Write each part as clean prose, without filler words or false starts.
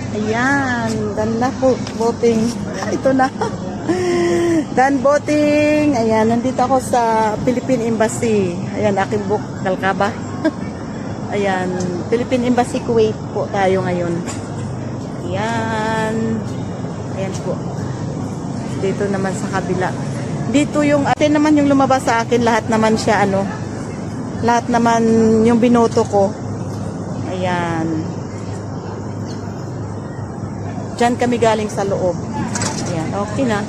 Ayan, dan na po, boating. Ito na. Dan boating. Ayan, nandito ako sa Philippine Embassy. Ayan, aking book, Kalkaba. Ayan, Philippine Embassy Kuwait po tayo ngayon. Ayan. Ayan po. Dito naman sa kabila. Dito yung, atin naman yung lumabas sa akin, lahat naman siya, ano, lahat naman yung binoto ko. Ayan. Diyan kami galing sa loob. Ayan, okay na.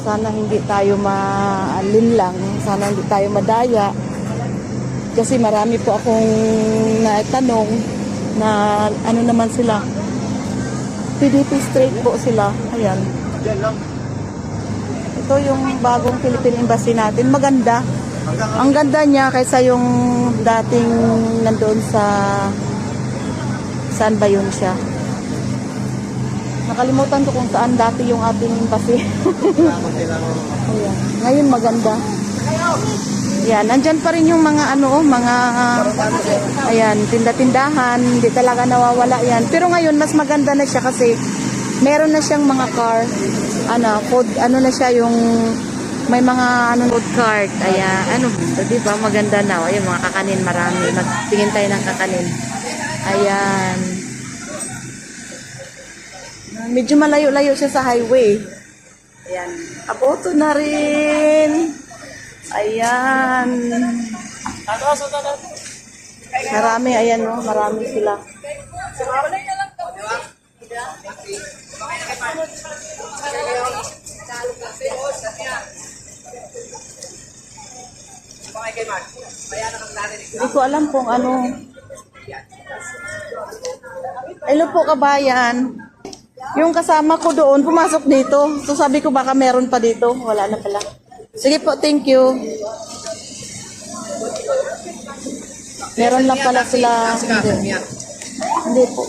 Sana hindi tayo maalinlang. Sana hindi tayo madaya. Kasi marami po akong natanong na ano naman sila. PDP straight po sila. Ayan. Ito yung bagong Philippine Embassy natin. Maganda. Ang ganda niya kaysa yung dating nandoon sa saan ba yun siya. Nakalimutan ko kung saan dati yung ating embassy. Ayan. Ngayon maganda. Yan, nandyan pa rin yung mga ano, mga ayan, tinda-tindahan, hindi talaga nawawala yan. Pero ngayon mas maganda na siya kasi meron na siyang mga car, ano, food, ano na siya yung may mga ano food cart. Ayan, ano, di ba maganda na. Ayan, mga kakanin marami. Magtingin tayo ng kakanin. Ayan. Medyo malayo-layo siya sa highway. Ayan. Aboto na rin. Ayan. Marami, ayan o. Marami sila. Hindi ko alam kung ano. Hello po, kabayan. Yung kasama ko doon, pumasok dito. So sabi ko baka meron pa dito. Wala na pala. Sige po, thank you. Meron lang pala sila. Hindi po.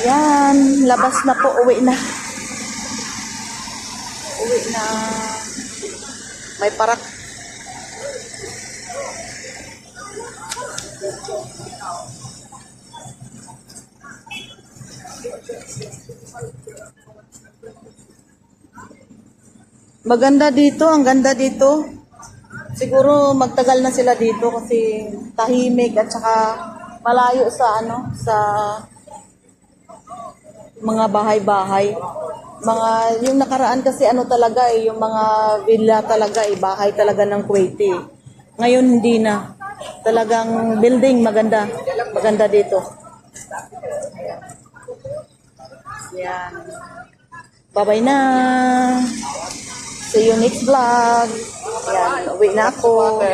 Ayan, labas na po. Uwi na. Uwi na. May parak. Maganda dito, ang ganda dito. Siguro magtagal na sila dito kasi tahimik at saka malayo sa ano, sa mga bahay-bahay. Mga yung nakaraan kasi ano talaga yung mga villa talaga bahay talaga ng Kuwaiti. Ngayon hindi na. Talagang building maganda. Maganda dito. Yan. Bye-bye na. See you next vlog. Yan, uwi na ako.